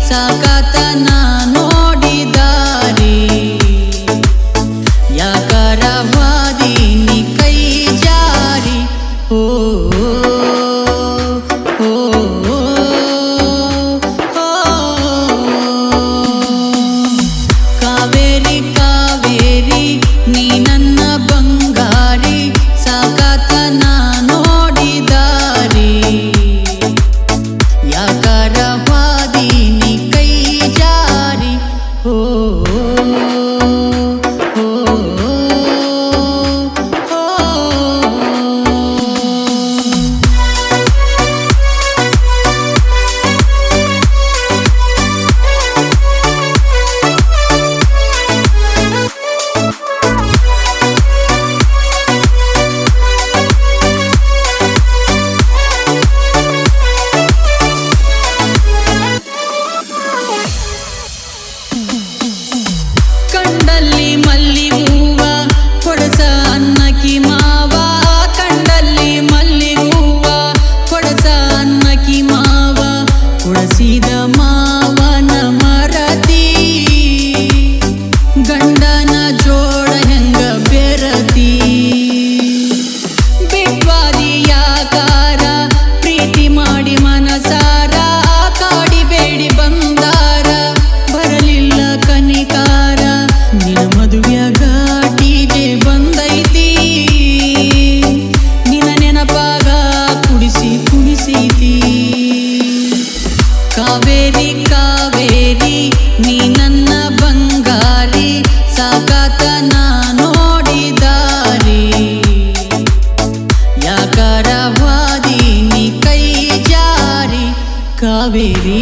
ಸಾಕಾತ ನಾ ನೋಡಿದಾರಿ ಯಾಕಾರ ವಾದಿ ನೀ ಕೈ ಜಾರಿ ಓ ಕಾವೇರಿ ಕಾವೇರಿ ನೀ ನನ್ನ ಬಂಗಾರಿ ಸಾಕಾತ ನಾ ನೋಡಿದಾರಿ ಯಾಕಾರ ವಾದಿ ನೀ ಕೈ ಜಾರಿ ಓ ಕಂಡಲ್ಲಿ ಮಲ್ಲಿಗೂವ ಕೊಡಸ ಅನ್ನಕಿ ಮಾವ ಕಂಡಲ್ಲಿ ಮಲ್ಲಿಗೂವ ಕೊಡಸ ಅನ್ನಕಿ ಮಾವ ಕೊಡಸಿದ ಮಾವನ ಮರತಿ ಗಂಡನ ಜೋಡ ಹೆಂಗ ಬೆರತಿ ಬಿಟ್ವಾದಿ ಯಾಕಾರ ಪ್ರೀತಿ ಮಾಡಿ ಮನಸಾರ ಕಾಡಿಬೇಡಿ ಬಂದಾರ ಬರಲಿಲ್ಲ ಕನಿಕಾರ ನಿನ ಮದುವೆಯಾಗ ಡಿಜೆ ಬಂದೈತಿ ನಿನ ನೆನಪಾಗ ಕುಡಿಸಿ ಕುಡಿಸೈತಿ ಕಾವೇರಿ ಕಾವೇರಿ ನೀ ನನ್ನ ಬಂಗಾರಿ ಸಾಕಾತ ನಾ ನೋಡಿದಾರಿ ಯಾಕಾರ ವಾದಿ ನೀ ಕೈ ಜಾರಿ ಕಾವೇರಿ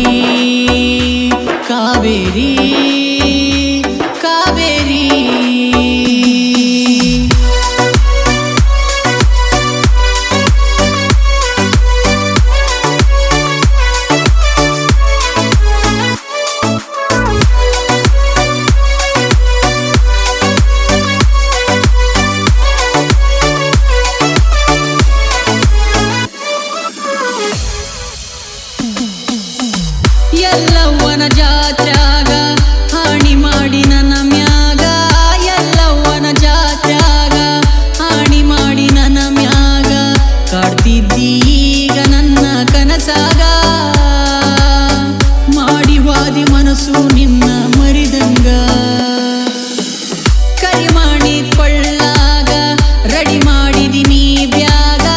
ಕಾವೇರಿ ಕಾವೇರಿ ಎಲ್ಲವ್ವನ ಜಾತ್ರ್ಯಾಗ ಹಾಣಿ ಮಾಡಿ ನನ್ನ ಮ್ಯಾಗ ಎಲ್ಲವ್ವನ ಜಾತ್ರ್ಯಾಗ ಹಾಣಿ ಮಾಡಿ ನನ್ನ ಮ್ಯಾಗ ಕಾಡ್ತಿದ್ದಿ ಈಗ ನನ್ನ ಕನಸಾಗ ಮಾಡಿ ವಾದಿ ಮನಸ್ಸು ನಿನ್ನ ಮರಿದಂಗ ಕರಿ ಮಾಡಿ ಕೊಳ್ಳಾಗ ರೆಡಿ ಮಾಡಿದಿನಿ ಬ್ಯಾಗ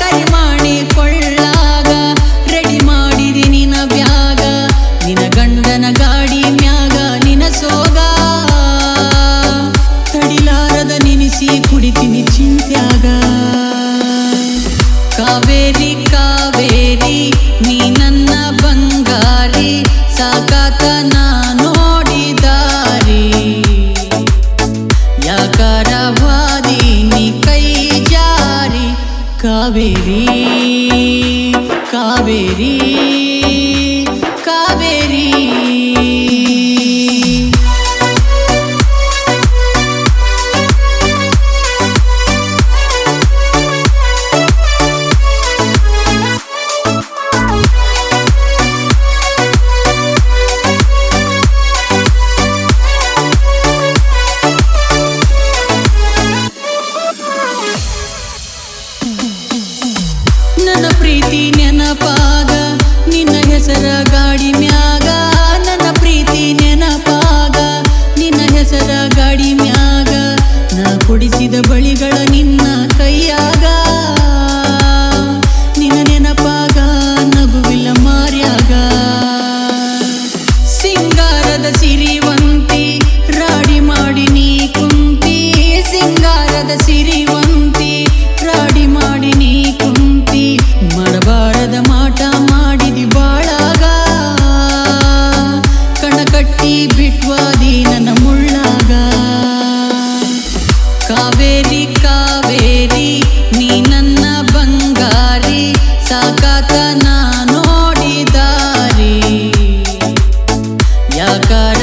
ಕರಿ ಮಾಡಿ ಕೊಳ್ಳಾಗ ರೆಡಿ ಮಾಡಿದಿನಿ ನ ಬ್ಯಾಗ ನಿನ ಗಂಡನ ಗಾಡಿ ಮ್ಯಾಗ ನಿನ ಸೋಗ ತಡಿಲಾರದ ನಿನಿಸಿ ಕುಡಿತೀನಿ ಚಿಂತ್ಯಾಗ ಕಾವೇರಿ ಕಾವೇರಿ ನೀ ನನ್ನ ಬಂಗಾರಿ ಸಾಕಾತ ನಾ ನೋಡಿದಾರಿ ಯಾಕಾರ ವಾದಿ ನೀ ಕೈ ಜಾರಿ ಕಾವೇರಿ ಕಾವೇರಿ ಕಾವೇರಿ ನನ್ನ ಪ್ರೀತಿ ನೆನಪಾಗ ನಿನ್ನ ಹೆಸರ ಗಾಡಿ ಮ್ಯಾಗ ನನ್ನ ಪ್ರೀತಿ ನೆನಪಾಗ ನಿನ್ನ ಹೆಸರ ಗಾಡಿ ಮ್ಯಾಗ ನಾ ಕೊಡಿಸಿದ ಬಳಿಗಳ ನಿನ್ನ ಕೈಯಾಗ ನಿನ್ನ ನೆನಪಾಗ ನಗುವಿಲ್ಲ ಮಾರ್ಯಾಗ ಸಿಂಗಾರದ ಸಿರಿವಂತಿ ರಾಡಿ ಮಾಡಿ ನೀ ಕುಂತಿ ಸಿಂಗಾರದ ಸಿರಿವಂತಿ ರಾಡಿ ಮಾಡಿ ನೀ ಕುಂತಿ ಮಾಡಬಾರದ ಮಾಟ ಮಾಡಿದಿ ಬಾಳಾಗ ಕಣಕಟ್ಟಿ ಬಿಟ್ವಾದಿ ನನ್ನ ಮುಳ್ಳಾಗ ಕಾವೇರಿ ಕಾವೇರಿ ನೀ ನನ್ನ ಬಂಗಾರಿ ಸಾಕಾತ ನಾ ನೋಡಿದಾರಿ ಯಾಕಾರ